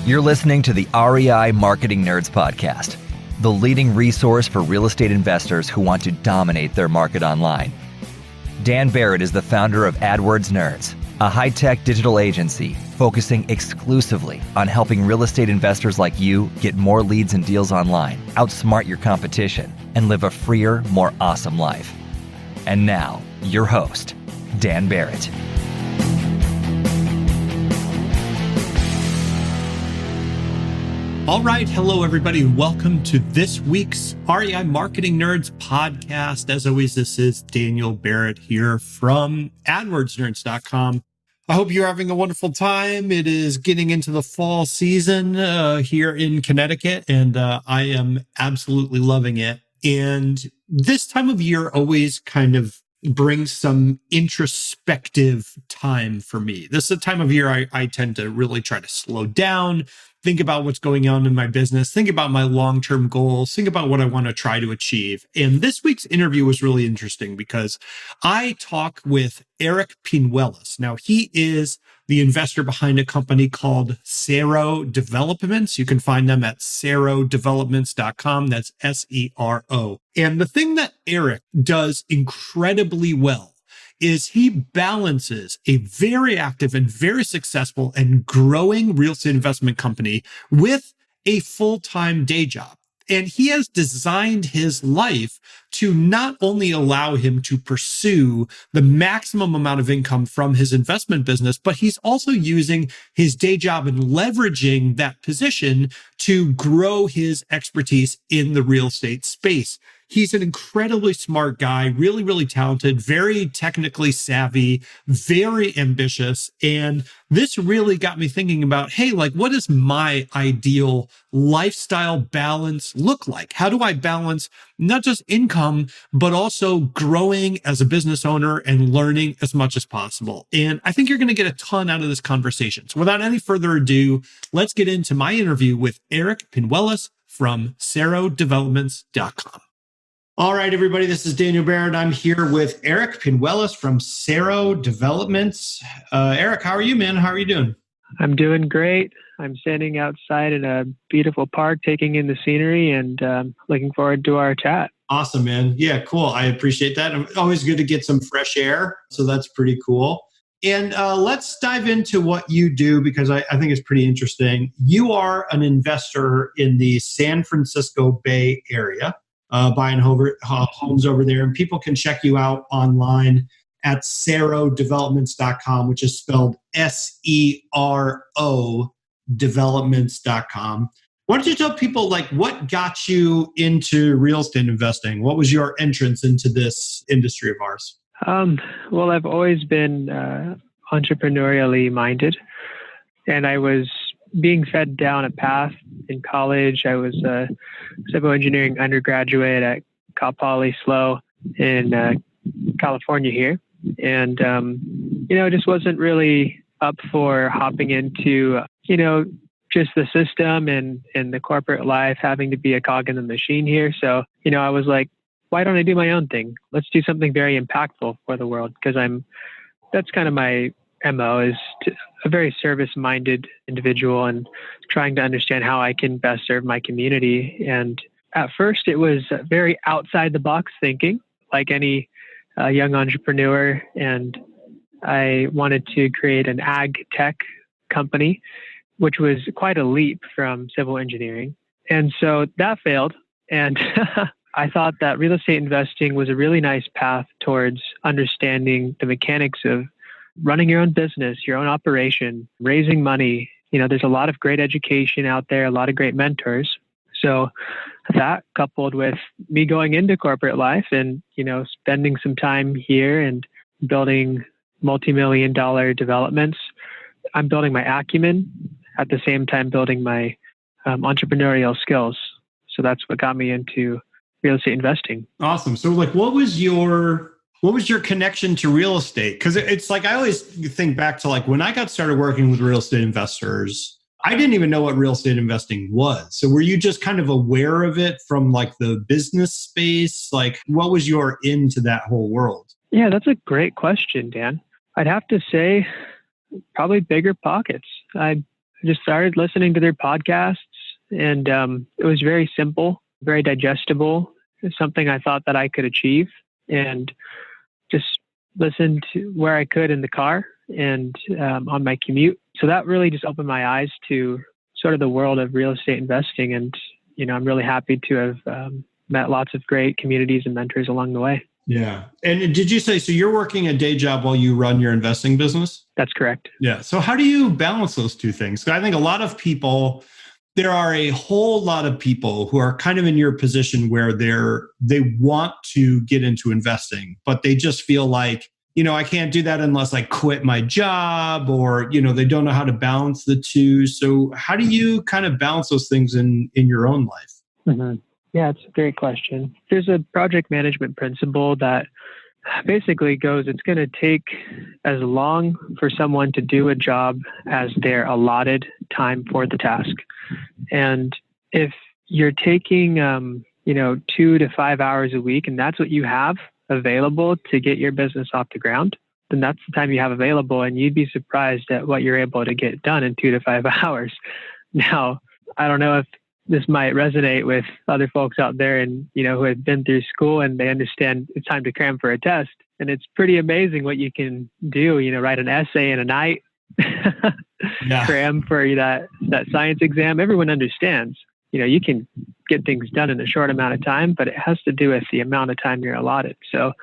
You're listening to the REI Marketing Nerds Podcast, the leading resource for real estate investors who want to dominate their market online. Dan Barrett is the founder of AdWords Nerds, a high-tech digital agency focusing exclusively on helping real estate investors like you get more leads and deals online, outsmart your competition, and live a freer, more awesome life. And now, your host, Dan Barrett. All right. Hello, everybody. Welcome to this week's REI Marketing Nerds podcast. As always, this is Daniel Barrett here from AdWordsNerds.com. I hope you're having a wonderful time. It is getting into the fall season here in Connecticut, and I am absolutely loving it. And this time of year always kind of brings some introspective time for me. This is a time of year I tend to really try to slow down, think about what's going on in my business, think about my long-term goals, think about what I want to try to achieve. And this week's interview was really interesting because I talk with Erik Pinuelas. Now, he is the investor behind a company called Sero Developments. You can find them at serodevelopments.com. That's SERO. And the thing that Erik does incredibly well is he balances a very active and very successful and growing real estate investment company with a full-time day job. And he has designed his life to not only allow him to pursue the maximum amount of income from his investment business, but he's also using his day job and leveraging that position to grow his expertise in the real estate space. He's an incredibly smart guy, really, really talented, very technically savvy, very ambitious. And this really got me thinking about, hey, like, what does my ideal lifestyle balance look like? How do I balance not just income, but also growing as a business owner and learning as much as possible? And I think you're going to get a ton out of this conversation. So without any further ado, let's get into my interview with Erik Pinuelas from serodevelopments.com. All right, everybody, this is Daniel Barrett. I'm here with Erik Pinuelas from Sero Developments. Erik, how are you, man? How are you doing? I'm doing great. I'm standing outside in a beautiful park, taking in the scenery, and looking forward to our chat. Awesome, man. Yeah, cool. I appreciate that. It's always good to get some fresh air, so that's pretty cool. And let's dive into what you do, because I think it's pretty interesting. You are an investor in the San Francisco Bay Area. Buying homes over there. And people can check you out online at serodevelopments.com, which is spelled SERO developments.com. Why don't you tell people, like, what got you into real estate investing? What was your entrance into this industry of ours? Well, I've always been entrepreneurially minded, and I was being fed down a path in college. I was a civil engineering undergraduate at Cal Poly SLO in California here. And, just wasn't really up for hopping into, just the system and the corporate life, having to be a cog in the machine here. So, I was like, why don't I do my own thing? Let's do something very impactful for the world, because that's kind of my MO, is a very service-minded individual and trying to understand how I can best serve my community. And at first, it was very outside-the-box thinking, like any young entrepreneur. And I wanted to create an ag tech company, which was quite a leap from civil engineering. And so that failed. And I thought that real estate investing was a really nice path towards understanding the mechanics of running your own business, your own operation, raising money. There's a lot of great education out there, a lot of great mentors. So that, coupled with me going into corporate life and, spending some time here and building multi-million-dollar developments, I'm building my acumen at the same time building my entrepreneurial skills. So that's what got me into real estate investing. Awesome. So, like, what was your connection to real estate? Because it's like, I always think back to, like, when I got started working with real estate investors, I didn't even know what real estate investing was. So were you just kind of aware of it from, like, the business space? Like, what was your into that whole world? Yeah, that's a great question, Dan. I'd have to say probably bigger pockets. I I just started listening to their podcasts, and it was very simple, very digestible. It's something I thought that I could achieve, and just listened to where I could in the car and on my commute. So that really just opened my eyes to sort of the world of real estate investing. And, I'm really happy to have met lots of great communities and mentors along the way. Yeah. And did you say, so you're working a day job while you run your investing business? That's correct. Yeah. So how do you balance those two things? I think a lot of people, there are a whole lot of people who are kind of in your position where they want to get into investing, but they just feel like, I can't do that unless I quit my job, or, they don't know how to balance the two. So how do you kind of balance those things in your own life? Mm-hmm. Yeah, it's a great question. There's a project management principle that basically goes, it's going to take as long for someone to do a job as their allotted time for the task. And if you're taking, 2 to 5 hours a week, and that's what you have available to get your business off the ground, then that's the time you have available. And you'd be surprised at what you're able to get done in 2 to 5 hours. Now, I don't know if this might resonate with other folks out there and, who have been through school and they understand it's time to cram for a test. And it's pretty amazing what you can do, write an essay in a night, cram for that science exam. Everyone understands, you can get things done in a short amount of time, but it has to do with the amount of time you're allotted. So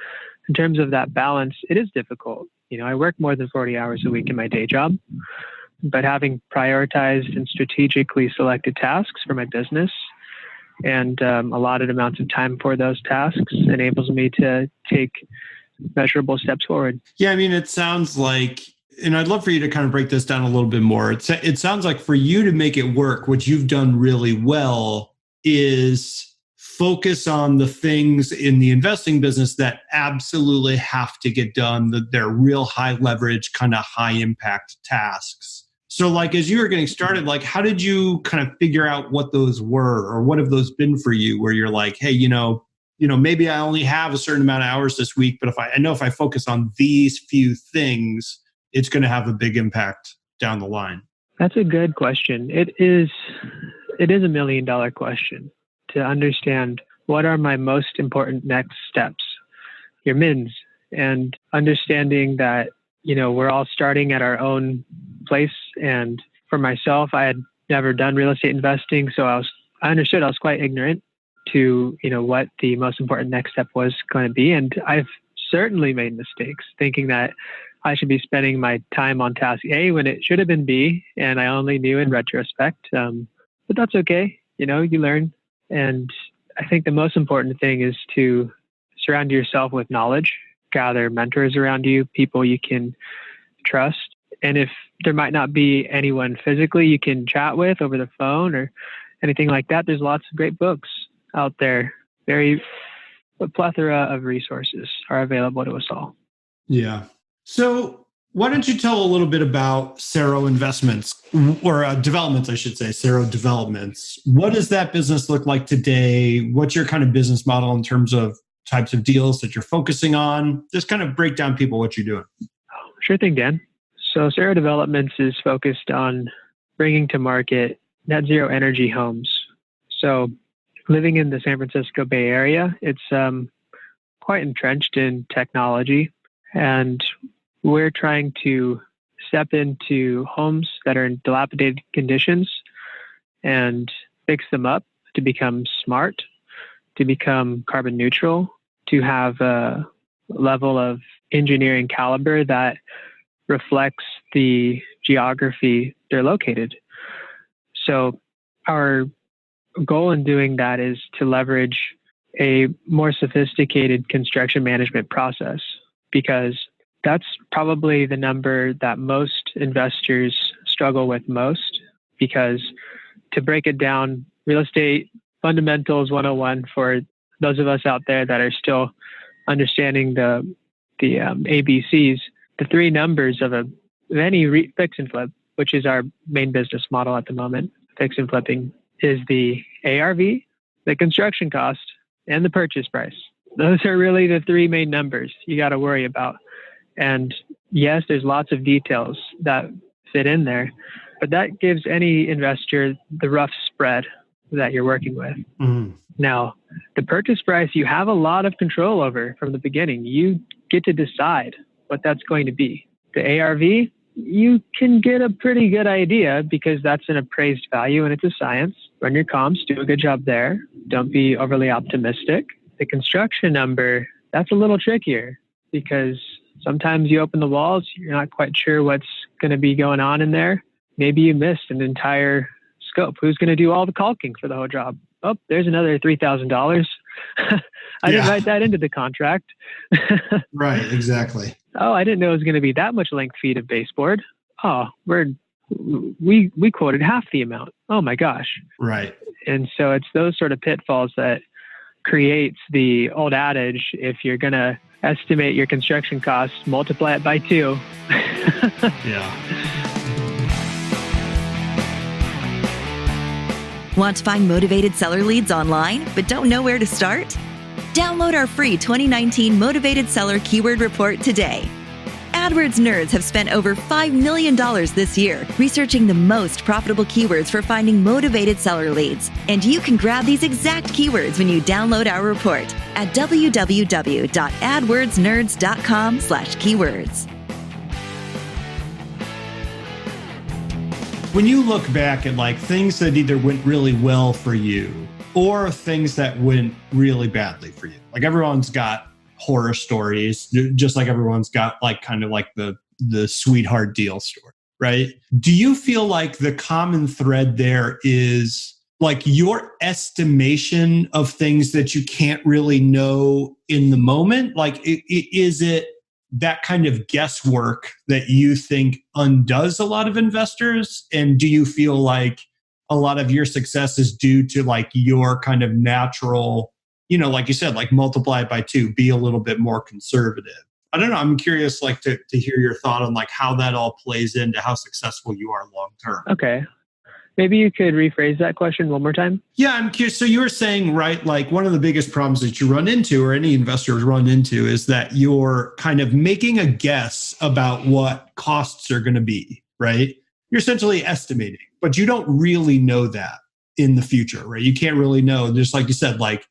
in terms of that balance, it is difficult. I work more than 40 hours a week in my day job, but having prioritized and strategically selected tasks for my business and allotted amounts of time for those tasks enables me to take measurable steps forward. Yeah, it sounds like, and I'd love for you to kind of break this down a little bit more. It sounds like for you to make it work, what you've done really well is focus on the things in the investing business that absolutely have to get done, that they're real high leverage, kind of high impact tasks. So like, as you were getting started, like, how did you kind of figure out what those were, or what have those been for you, where you're like, hey, maybe I only have a certain amount of hours this week, but I know if I focus on these few things, it's going to have a big impact down the line? That's a good question. It is $1 million question to understand what are my most important next steps, your MINs, and understanding that, we're all starting at our own place. And for myself, I had never done real estate investing. So I understood I was quite ignorant to, what the most important next step was going to be. And I've certainly made mistakes thinking that I should be spending my time on task A when it should have been B, and I only knew in retrospect. But that's okay. You learn. And I think the most important thing is to surround yourself with knowledge, gather mentors around you, people you can trust. And if there might not be anyone physically you can chat with over the phone or anything like that, there's lots of great books out there. A plethora of resources are available to us all. Yeah. So why don't you tell a little bit about Cero Investments, or Developments, I should say, Cero Developments. What does that business look like today? What's your kind of business model in terms of types of deals that you're focusing on? Just kind of break down people what you're doing. Sure thing, Dan. So Cero Developments is focused on bringing to market net zero energy homes. So living in the San Francisco Bay Area, it's quite entrenched in technology, and we're trying to step into homes that are in dilapidated conditions and fix them up to become smart, to become carbon neutral, to have a level of engineering caliber that reflects the geography they're located. So our goal in doing that is to leverage a more sophisticated construction management process, because that's probably the number that most investors struggle with most. Because to break it down, real estate fundamentals 101 for those of us out there that are still understanding the ABCs, the three numbers of any fix and flip, which is our main business model at the moment. Fix and flipping is the ARV, the construction cost, and the purchase price. Those are really the three main numbers you got to worry about. And yes, there's lots of details that fit in there, but that gives any investor the rough spread that you're working with. Mm. Now, the purchase price, you have a lot of control over from the beginning. You get to decide what that's going to be. The ARV, you can get a pretty good idea because that's an appraised value and it's a science. Run your comps, do a good job there. Don't be overly optimistic. The construction number, that's a little trickier because sometimes you open the walls, you're not quite sure what's going to be going on in there. Maybe you missed an entire scope. Who's going to do all the caulking for the whole job? Oh, there's another $3,000. I didn't write that into the contract. Right, exactly. Oh, I didn't know it was going to be that much length feet of baseboard. Oh, we quoted half the amount. Oh my gosh. Right. And so it's those sort of pitfalls that creates the old adage, if you're going to estimate your construction costs, multiply it by 2. Yeah. Want to find motivated seller leads online, but don't know where to start? Download our free 2019 Motivated Seller Keyword Report today. AdWords nerds have spent over $5 million this year researching the most profitable keywords for finding motivated seller leads. And you can grab these exact keywords when you download our report at www.adwordsnerds.com/keywords. When you look back at like things that either went really well for you or things that went really badly for you, like everyone's got horror stories, just like everyone's got like kind of like the sweetheart deal story, right? Do you feel like the common thread there is like your estimation of things that you can't really know in the moment? Like, is it that kind of guesswork that you think undoes a lot of investors? And do you feel like a lot of your success is due to like your kind of natural, you know, like you said, like multiply it by 2, be a little bit more conservative? I don't know. I'm curious like to hear your thought on like how that all plays into how successful you are long term. Okay. Maybe you could rephrase that question one more time. Yeah, I'm curious. So you were saying, right, like one of the biggest problems that you run into or any investors run into is that you're kind of making a guess about what costs are going to be, right? You're essentially estimating, but you don't really know that in the future, right? You can't really know. Just like you said, like,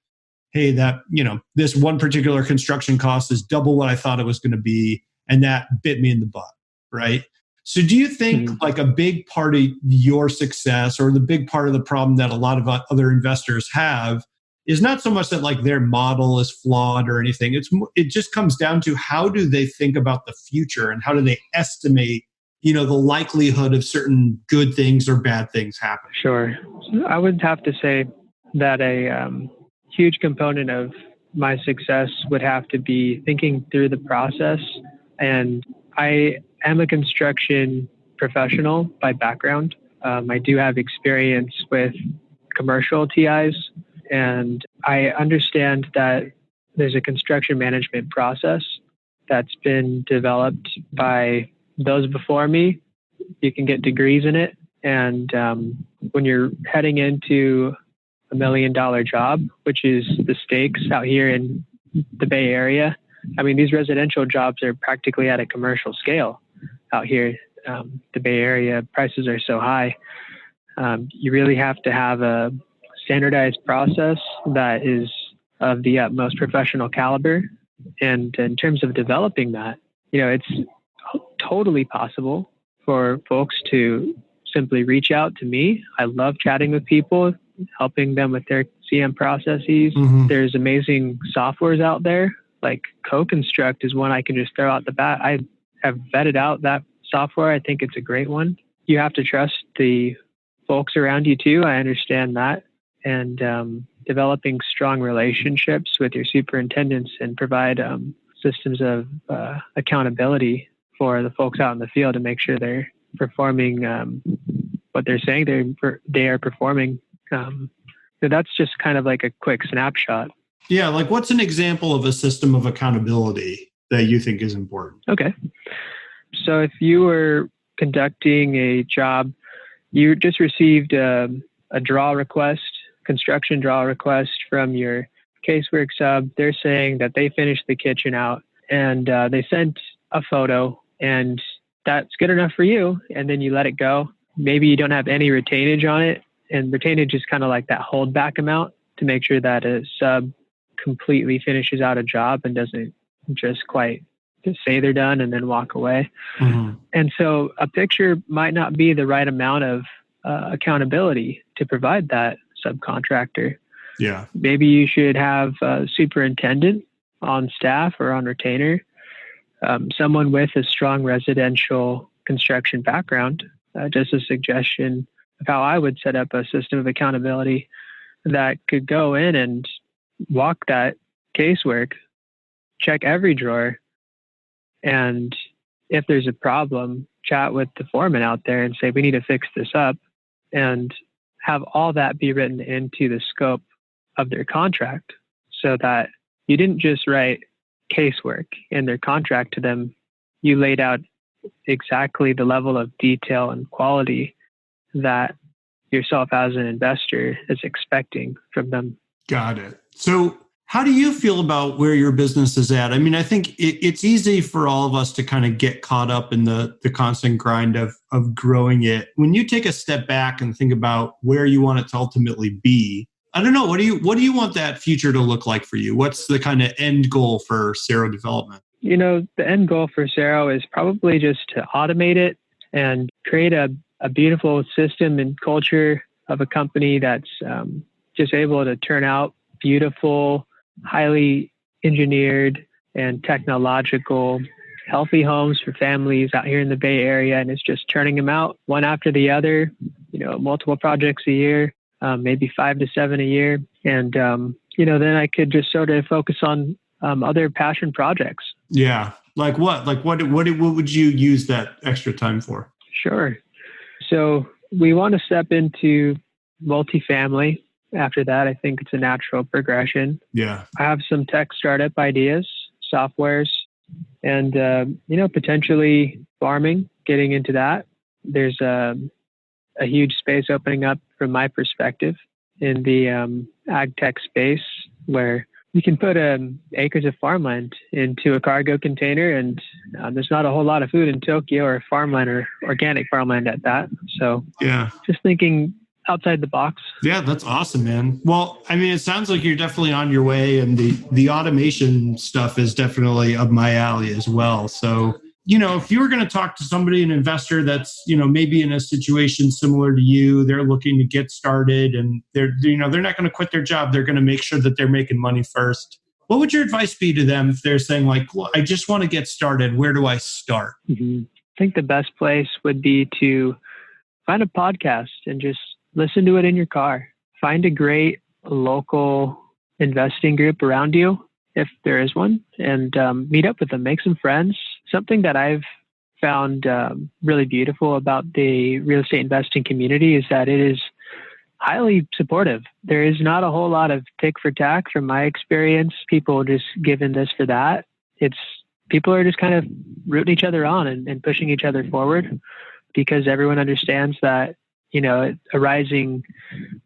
hey, that, you know, this one particular construction cost is double what I thought it was going to be. And that bit me in the butt, right? So do you think like a big part of your success or the big part of the problem that a lot of other investors have is not so much that like their model is flawed or anything. It just comes down to how do they think about the future and how do they estimate, you know, the likelihood of certain good things or bad things happening? Sure. So I would have to say that a huge component of my success would have to be thinking through the process. And I am a construction professional by background. I do have experience with commercial TIs, and I understand that there's a construction management process that's been developed by those before me. You can get degrees in it. And when you're heading into $1 million job, which is the stakes out here in the Bay Area, I mean, these residential jobs are practically at a commercial scale out here. The Bay Area prices are so high. You really have to have a standardized process that is of the utmost professional caliber. And in terms of developing that, you know, it's totally possible for folks to simply reach out to me. I love chatting with people, helping them with their CM processes. Mm-hmm. There's amazing softwares out there. Like Co-Construct is one I can just throw out the bat. I have vetted out that software. I think it's a great one. You have to trust the folks around you too. I understand that. And developing strong relationships with your superintendents and provide systems of accountability for the folks out in the field to make sure they're performing what they're saying they are performing. So that's just kind of like a quick snapshot. Yeah, like what's an example of a system of accountability that you think is important? Okay. So if you were conducting a job, you just received a draw request, construction draw request from your casework sub. They're saying that they finished the kitchen out and they sent a photo and that's good enough for you. And then you let it go. maybe you don't have any retainage on it. And retainage is kind of like that holdback amount to make sure that a sub completely finishes out a job and doesn't just quite just say they're done and then walk away. And so a picture might not be the right amount of accountability to provide that subcontractor. Yeah. Maybe you should have a superintendent on staff or on retainer, someone with a strong residential construction background. Just a suggestion of how I would set up a system of accountability that could go in and walk that casework, check every drawer, and if there's a problem, chat with the foreman out there and say, we need to fix this up, and have all that be written into the scope of their contract so that you didn't just write casework in their contract to them. You laid out exactly the level of detail and quality that yourself as an investor is expecting from them. Got it. So how do you feel about where your business is at? I mean, I think it's easy for all of us to kind of get caught up in the constant grind of growing it. When you take a step back and think about where you want it to ultimately be, I don't know, what do you want that future to look like for you? What's the kind of end goal for Sero Development? You know, the end goal for Sero is probably just to automate it and create a beautiful system and culture of a company that's just able to turn out beautiful, highly engineered and technological, healthy homes for families out here in the Bay Area. And it's just turning them out one after the other, multiple projects a year, maybe 5 to 7 a year. And, then I could just sort of focus on other passion projects. Yeah. Like what? Like what would you use that extra time for? Sure. So we want to step into multifamily. After that, I think it's a natural progression. Yeah. I have some tech startup ideas, softwares, and, potentially farming, getting into that. There's a huge space opening up from my perspective in the ag tech space where you can put acres of farmland into a cargo container, and there's not a whole lot of food in Tokyo or farmland or organic farmland at that. So yeah, just thinking outside the box. Yeah, that's awesome, man. Well, I mean, it sounds like you're definitely on your way, and the automation stuff is definitely up my alley as well. So, if you were going to talk to somebody, an investor that's, maybe in a situation similar to you, they're looking to get started and they're not going to quit their job. They're going to make sure that they're making money first. What would your advice be to them if they're saying like, well, I just want to get started. Where do I start? Mm-hmm. I think the best place would be to find a podcast and just listen to it in your car. Find a great local investing group around you, if there is one, and meet up with them, make some friends. Something that I've found really beautiful about the real estate investing community is that it is highly supportive. There is not a whole lot of tick for tack from my experience. People just giving this for that. People are just kind of rooting each other on and pushing each other forward because everyone understands that, a rising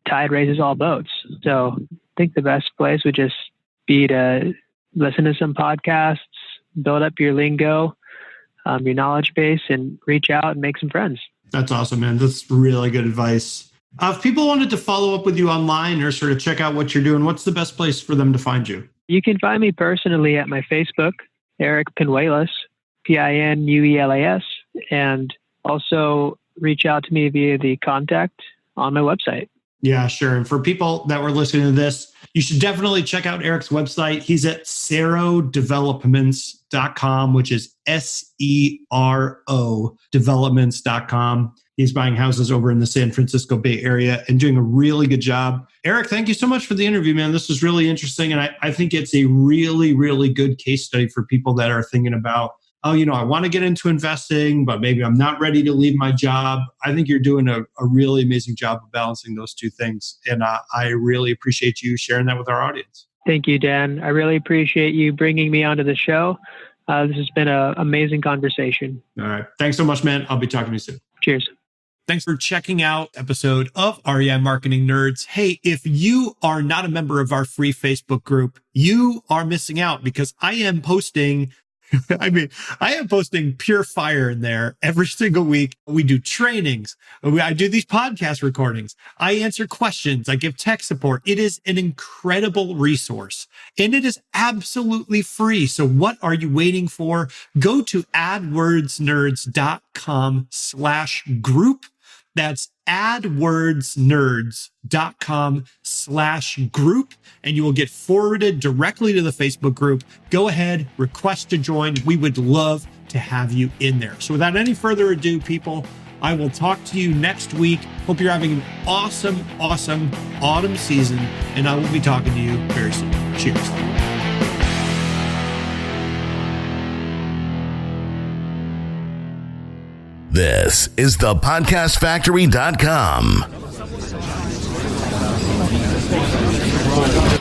tide raises all boats. So I think the best place would just be to listen to some podcasts, build up your lingo, your knowledge base, and reach out and make some friends. That's awesome, man. That's really good advice. If people wanted to follow up with you online or sort of check out what you're doing, what's the best place for them to find you? You can find me personally at my Facebook, Erik Pinuelas, Pinuelas, and also reach out to me via the contact on my website. Yeah, sure. And for people that were listening to this, you should definitely check out Erik's website. He's at serodevelopments.com, which is SERO developments.com. He's buying houses over in the San Francisco Bay Area and doing a really good job. Erik, thank you so much for the interview, man. This was really interesting. And I think it's a really, really good case study for people that are thinking about, I want to get into investing, but maybe I'm not ready to leave my job. I think you're doing a really amazing job of balancing those two things. And I really appreciate you sharing that with our audience. Thank you, Dan. I really appreciate you bringing me onto the show. This has been an amazing conversation. All right. Thanks so much, man. I'll be talking to you soon. Cheers. Thanks for checking out episode of REI Marketing Nerds. Hey, if you are not a member of our free Facebook group, you are missing out because I am posting I mean, I am posting pure fire in there every single week. We do trainings. I do these podcast recordings. I answer questions. I give tech support. It is an incredible resource and it is absolutely free. So what are you waiting for? Go to adwordsnerds.com/group. That's adwordsnerds.com/group, and you will get forwarded directly to the Facebook group. Go ahead, request to join. We would love to have you in there. So without any further ado, people, I will talk to you next week. Hope you're having an awesome autumn season, and I will be talking to you very soon. Cheers. This is the podcastfactory.com.